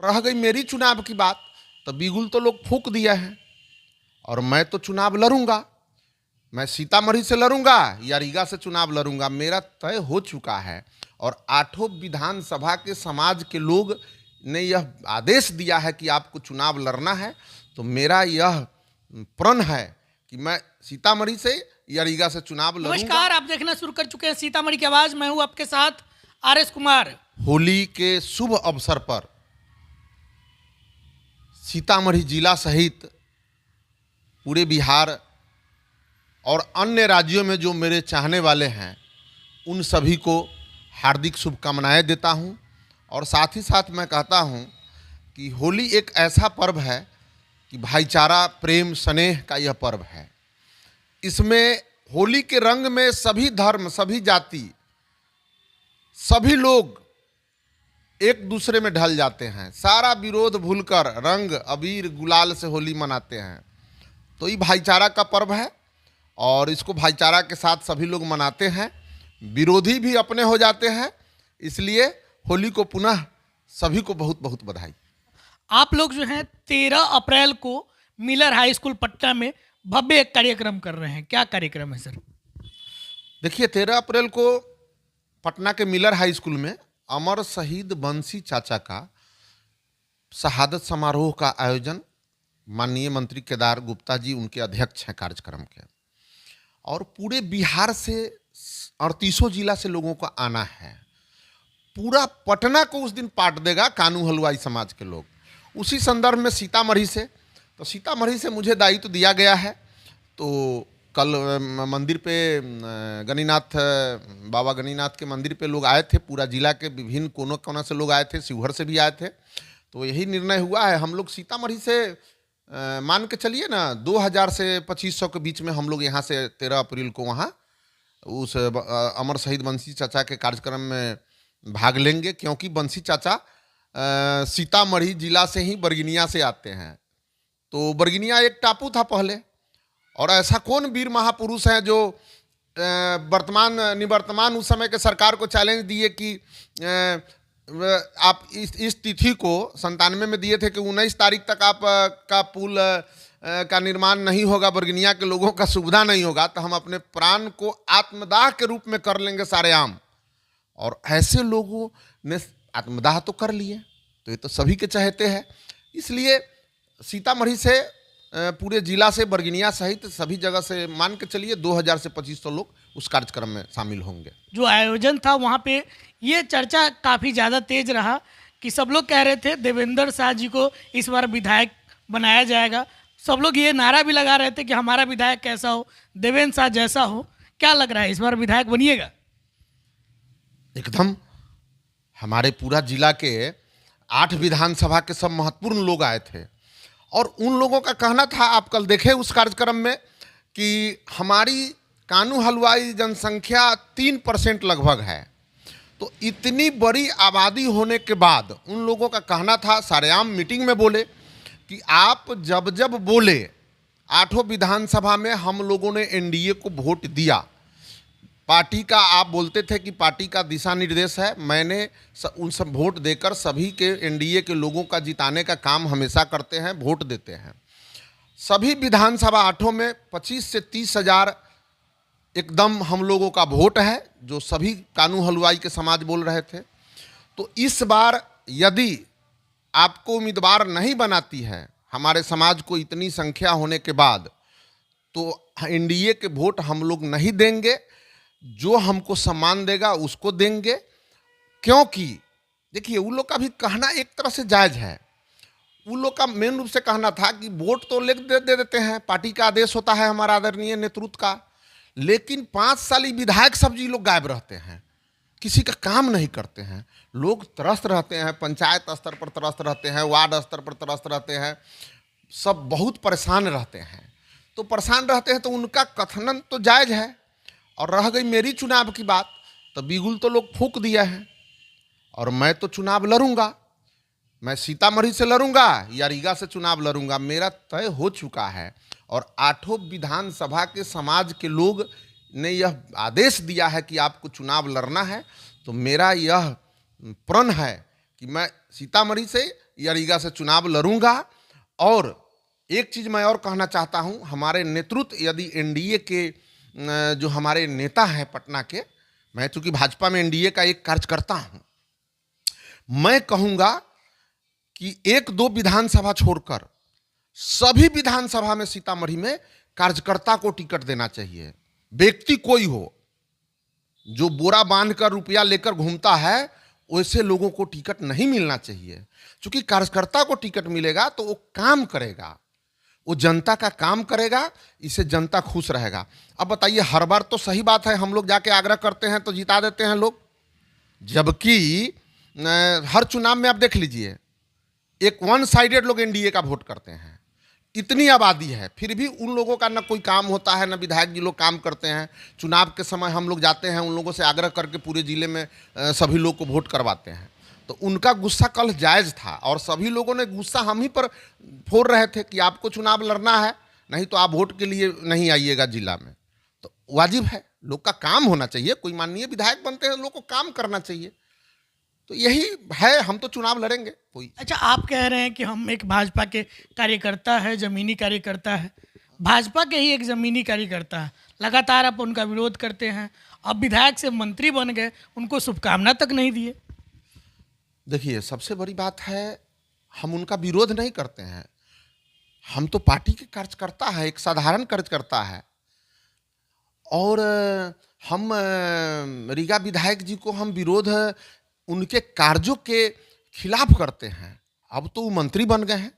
रह गई मेरी चुनाव की बात, तो बिगुल तो लोग फूंक दिया है और मैं तो चुनाव लड़ूंगा। मैं सीतामढ़ी से लड़ूंगा या रीगा से चुनाव लड़ूंगा, मेरा तय हो चुका है। और 8 विधानसभा के समाज के लोग ने यह आदेश दिया है कि आपको चुनाव लड़ना है, तो मेरा यह प्रण है कि मैं सीतामढ़ी से या रीगा से चुनाव लड़ूंगा। नमस्कार, आप देखना शुरू कर चुके हैं सीतामढ़ी की आवाज। मैं हूं आपके साथ आर.एस. कुमार। होली के शुभ अवसर पर सीतामढ़ी जिला सहित पूरे बिहार और अन्य राज्यों में जो मेरे चाहने वाले हैं उन सभी को हार्दिक शुभकामनाएं देता हूं। और साथ ही साथ मैं कहता हूं कि होली एक ऐसा पर्व है कि भाईचारा, प्रेम, स्नेह का यह पर्व है। इसमें होली के रंग में सभी धर्म, सभी जाति, सभी लोग एक दूसरे में ढल जाते हैं। सारा विरोध भूलकर रंग, अबीर, गुलाल से होली मनाते हैं। तो ये भाईचारा का पर्व है और इसको भाईचारा के साथ सभी लोग मनाते हैं। विरोधी भी अपने हो जाते हैं। इसलिए होली को पुनः सभी को बहुत बहुत बधाई। आप लोग जो हैं 13 अप्रैल को मिलर हाई स्कूल पटना में भव्य एक कार्यक्रम कर रहे हैं। क्या कार्यक्रम है सर? देखिए, 13 अप्रैल को पटना के मिलर हाई स्कूल में अमर शहीद बंसी चाचा का शहादत समारोह का आयोजन माननीय मंत्री केदार गुप्ता जी उनके अध्यक्ष हैं कार्यक्रम के। और पूरे बिहार से 38 जिला से लोगों को आना है। पूरा पटना को उस दिन पाट देगा कानू हलवाई समाज के लोग। उसी संदर्भ में सीतामढ़ी से मुझे दायित्व दिया गया है। तो कल मंदिर पे गणिनाथ, बाबा गणिनाथ के मंदिर पे लोग आए थे। पूरा जिला के विभिन्न कोनों कोना से लोग आए थे, शिवहर से भी आए थे। तो यही निर्णय हुआ है, हम लोग सीतामढ़ी से मान के चलिए ना 2000 से 2500 के बीच में हम लोग यहाँ से 13 अप्रैल को वहाँ उस अमर शहीद बंसी चाचा के कार्यक्रम में भाग लेंगे। क्योंकि बंसी चाचा सीतामढ़ी जिला से ही बरगिनिया से आते हैं। तो बरगिनिया एक टापू था पहले, और ऐसा कौन वीर महापुरुष हैं जो निवर्तमान उस समय के सरकार को चैलेंज दिए कि आप इस तिथि को 97 में दिए थे कि 19 तारीख तक आप का पुल का निर्माण नहीं होगा, बरगिनिया के लोगों का सुविधा नहीं होगा, तो हम अपने प्राण को आत्मदाह के रूप में कर लेंगे सारेआम। और ऐसे लोगों ने आत्मदाह तो कर लिए, तो ये तो सभी के चाहते हैं। इसलिए सीतामढ़ी से पूरे जिला से बरगिनिया सहित सभी जगह से मान के चलिए 2000 से 2500 लोग उस कार्यक्रम में शामिल होंगे। जो आयोजन था वहाँ पे ये चर्चा काफ़ी ज़्यादा तेज रहा कि सब लोग कह रहे थे देवेंद्र शाह जी को इस बार विधायक बनाया जाएगा। सब लोग ये नारा भी लगा रहे थे कि हमारा विधायक कैसा हो, देवेंद्र शाह जैसा हो। क्या लग रहा है, इस बार विधायक बनिएगा? एकदम। हमारे पूरा जिला के 8 विधानसभा के सब महत्वपूर्ण लोग आए थे और उन लोगों का कहना था, आप कल देखे उस कार्यक्रम में, कि हमारी कानू हलवाई जनसंख्या 3% लगभग है। तो इतनी बड़ी आबादी होने के बाद उन लोगों का कहना था, सारेआम मीटिंग में बोले कि आप जब जब बोले 8 विधानसभा में हम लोगों ने एनडीए को वोट दिया, पार्टी का आप बोलते थे कि पार्टी का दिशा निर्देश है, मैंने उन सब वोट देकर सभी के एनडीए के लोगों का जिताने का काम हमेशा करते हैं, वोट देते हैं। सभी विधानसभा 8 में 25 से 30 हज़ार एकदम हम लोगों का वोट है, जो सभी कानू हलवाई के समाज बोल रहे थे। तो इस बार यदि आपको उम्मीदवार नहीं बनाती है हमारे समाज को इतनी संख्या होने के बाद, तो एनडीए के वोट हम लोग नहीं देंगे, जो हमको सम्मान देगा उसको देंगे। क्योंकि देखिए, उन लोग का भी कहना एक तरह से जायज़ है। उन लोग का मेन रूप से कहना था कि वोट तो दे देते हैं, पार्टी का आदेश होता है हमारा आदरणीय नेतृत्व का, लेकिन 5 साल विधायक सब जी लोग गायब रहते हैं, किसी का काम नहीं करते हैं। लोग त्रस्त रहते हैं, पंचायत स्तर पर त्रस्त रहते हैं, वार्ड स्तर पर त्रस्त रहते हैं, सब बहुत परेशान रहते हैं। तो परेशान रहते हैं तो उनका कथन तो जायज़ है। और रह गई मेरी चुनाव की बात, तो बिगुल तो लोग फूंक दिया है और मैं तो चुनाव लड़ूंगा। मैं सीतामढ़ी से लड़ूंगा या रीगा से चुनाव लड़ूंगा, मेरा तय हो चुका है। और 8 विधानसभा के समाज के लोग ने यह आदेश दिया है कि आपको चुनाव लड़ना है, तो मेरा यह प्रण है कि मैं सीतामढ़ी से या रीगा से चुनाव लड़ूंगा। और एक चीज़ मैं और कहना चाहता हूं, हमारे नेतृत्व यदि एनडीए के जो हमारे नेता हैं पटना के, मैं चूंकि भाजपा में एनडीए का एक कार्यकर्ता हूं, मैं कहूंगा कि 1-2 विधानसभा छोड़कर सभी विधानसभा में सीतामढ़ी में कार्यकर्ता को टिकट देना चाहिए। व्यक्ति कोई हो जो बोरा बांधकर रुपया लेकर घूमता है, वैसे लोगों को टिकट नहीं मिलना चाहिए। क्योंकि कार्यकर्ता को टिकट मिलेगा तो वो काम करेगा, वो जनता का काम करेगा, इससे जनता खुश रहेगा। अब बताइए, हर बार तो सही बात है हम लोग जाके आग्रह करते हैं तो जिता देते हैं लोग, जबकि हर चुनाव में आप देख लीजिए एक वन साइडेड लोग एनडीए का वोट करते हैं। इतनी आबादी है, फिर भी उन लोगों का ना कोई काम होता है, ना विधायक जी लोग काम करते हैं। चुनाव के समय हम लोग जाते हैं, उन लोगों से आग्रह करके पूरे जिले में सभी लोग को वोट करवाते हैं। तो उनका गुस्सा कल जायज़ था और सभी लोगों ने गुस्सा हम ही पर फोड़ रहे थे कि आपको चुनाव लड़ना है, नहीं तो आप वोट के लिए नहीं आइएगा जिला में। तो वाजिब है, लोग का काम होना चाहिए। कोई माननीय विधायक बनते हैं, लोग को काम करना चाहिए। तो यही है, हम तो चुनाव लड़ेंगे कोई। अच्छा, आप कह रहे हैं कि हम एक भाजपा के कार्यकर्ता है, ज़मीनी कार्यकर्ता है। भाजपा के ही एक ज़मीनी कार्यकर्ता है, लगातार आप उनका विरोध करते हैं। अब विधायक से मंत्री बन गए, उनको शुभकामना तक नहीं दिए। देखिए, सबसे बड़ी बात है, हम उनका विरोध नहीं करते हैं। हम तो पार्टी के कार्यकर्ता है, एक साधारण कार्यकर्ता है। और हम रीगा विधायक जी को हम विरोध उनके कार्यों के खिलाफ करते हैं। अब तो वो मंत्री बन गए हैं।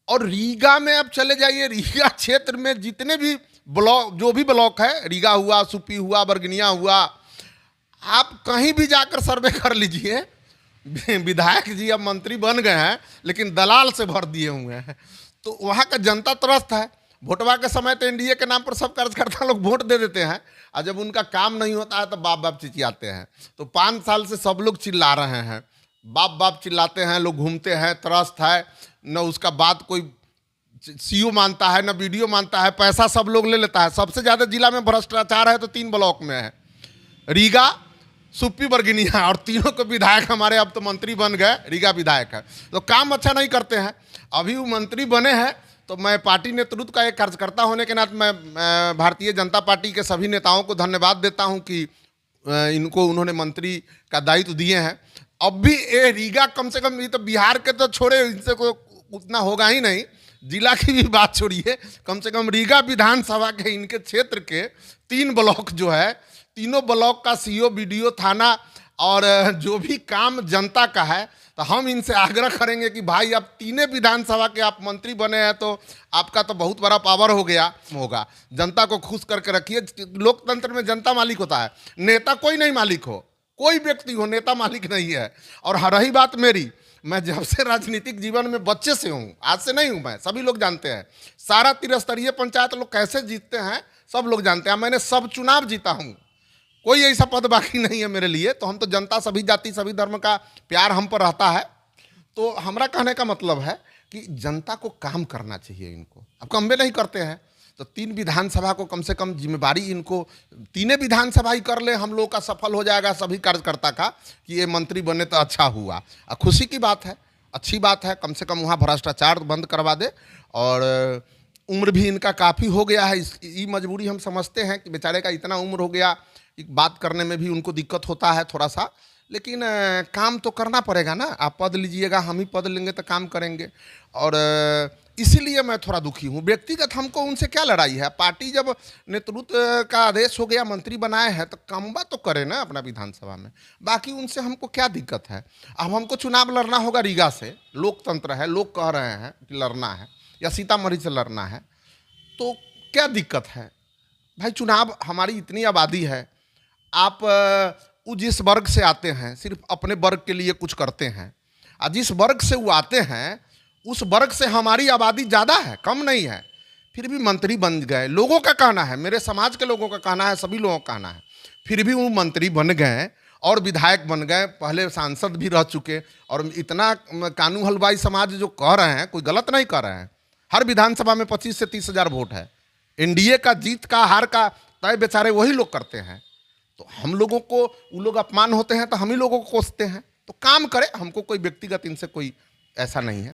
और रीगा में अब चले जाइए, रीगा क्षेत्र में जितने भी ब्लॉक, जो भी ब्लॉक है, रीगा हुआ, सुपी हुआ, बरगनिया हुआ, आप कहीं भी जाकर सर्वे कर लीजिए, विधायक जी अब मंत्री बन गए हैं लेकिन दलाल से भर दिए हुए हैं। तो वहाँ का जनता त्रस्त है। वोटवा के समय तो एनडीए के नाम पर सब कार्यकर्ता लोग वोट दे देते हैं, और जब उनका काम नहीं होता है तो बाप बाप चिचियाते हैं। तो 5 साल से सब लोग चिल्ला रहे हैं, बाप बाप चिल्लाते हैं, लोग घूमते हैं, त्रस्त है, न उसका बात कोई सीओ मानता है, न वीडियो मानता है, पैसा सब लोग ले लेता है। सबसे ज़्यादा जिला में भ्रष्टाचार है तो 3 ब्लॉक में है, रीगा, सुप्पी, बरगनिया, और तीनों के विधायक हमारे अब तो मंत्री बन गए, रीगा विधायक है। तो काम अच्छा नहीं करते हैं। अभी वो मंत्री बने हैं तो मैं पार्टी नेतृत्व का एक कार्यकर्ता होने के नाते मैं भारतीय जनता पार्टी के सभी नेताओं को धन्यवाद देता हूं कि इनको उन्होंने मंत्री का दायित्व दिए हैं। अब भी ये रीगा, कम से कम ये तो बिहार के तो छोड़े, इनसे कोई उतना होगा ही नहीं, जिला की भी बात छोड़िए, कम से कम रीगा विधानसभा के इनके क्षेत्र के 3 ब्लॉक जो है, तीनों ब्लॉक का सीओ, बीडीओ, थाना और जो भी काम जनता का है, तो हम इनसे आग्रह करेंगे कि भाई अब 3 विधानसभा के आप मंत्री बने हैं तो आपका तो बहुत बड़ा पावर हो गया होगा। जनता को खुश करके रखिए। लोकतंत्र में जनता मालिक होता है, नेता कोई नहीं मालिक हो, कोई व्यक्ति हो, नेता मालिक नहीं है। और रही बात मेरी, मैं जब से राजनीतिक जीवन में बच्चे से हूँ, आज से नहीं हूँ मैं, सभी लोग जानते हैं। सारा त्रिस्तरीय पंचायत लोग कैसे जीतते हैं सब लोग जानते हैं। मैंने सब चुनाव जीता हूँ, कोई ऐसा पद बाकी नहीं है मेरे लिए। तो हम तो जनता, सभी जाति, सभी धर्म का प्यार हम पर रहता है। तो हमारा कहने का मतलब है कि जनता को काम करना चाहिए। इनको अब कम नहीं करते हैं तो 3 विधानसभा को कम से कम जिम्मेवारी इनको 3 विधानसभा ही कर ले, हम लोग का सफल हो जाएगा सभी कार्यकर्ता का कि ये मंत्री बने तो अच्छा हुआ। खुशी की बात है, अच्छी बात है, कम से कम वहाँ भ्रष्टाचार बंद करवा दे। और उम्र भी इनका काफ़ी हो गया है, ये मजबूरी हम समझते हैं कि बेचारे का इतना उम्र हो गया, बात करने में भी उनको दिक्कत होता है थोड़ा सा, लेकिन काम तो करना पड़ेगा ना। आप पद लीजिएगा, हम ही पद लेंगे तो काम करेंगे। और इसीलिए मैं थोड़ा दुखी हूँ। व्यक्तिगत हमको उनसे क्या लड़ाई है, पार्टी जब नेतृत्व का आदेश हो गया, मंत्री बनाए हैं तो कामबा तो करे ना अपना विधानसभा में। बाकी उनसे हमको क्या दिक्कत है। अब हमको चुनाव लड़ना होगा रीगा से, लोकतंत्र है, लोग कह रहे हैं कि लड़ना है, या सीतामढ़ी से लड़ना है, तो क्या दिक्कत है भाई। चुनाव, हमारी इतनी आबादी है, आप जिस वर्ग से आते हैं सिर्फ अपने वर्ग के लिए कुछ करते हैं, और जिस वर्ग से वो आते हैं उस वर्ग से हमारी आबादी ज़्यादा है, कम नहीं है, फिर भी मंत्री बन गए। लोगों का कहना है, मेरे समाज के लोगों का कहना है, सभी लोगों का कहना है, फिर भी वो मंत्री बन गए और विधायक बन गए, पहले सांसद भी रह चुके। और इतना कानू हलवाई समाज जो कह रहे हैं, कोई गलत नहीं कह रहे हैं। हर विधानसभा में 25 से 30 हज़ार वोट है। एनडीए का जीत का, हार का तय बेचारे वही लोग करते हैं। तो हम लोगों को, वो लोग अपमान होते हैं तो हम ही लोगों को कोसते हैं। तो काम करें, हमको कोई व्यक्तिगत इनसे कोई ऐसा नहीं है।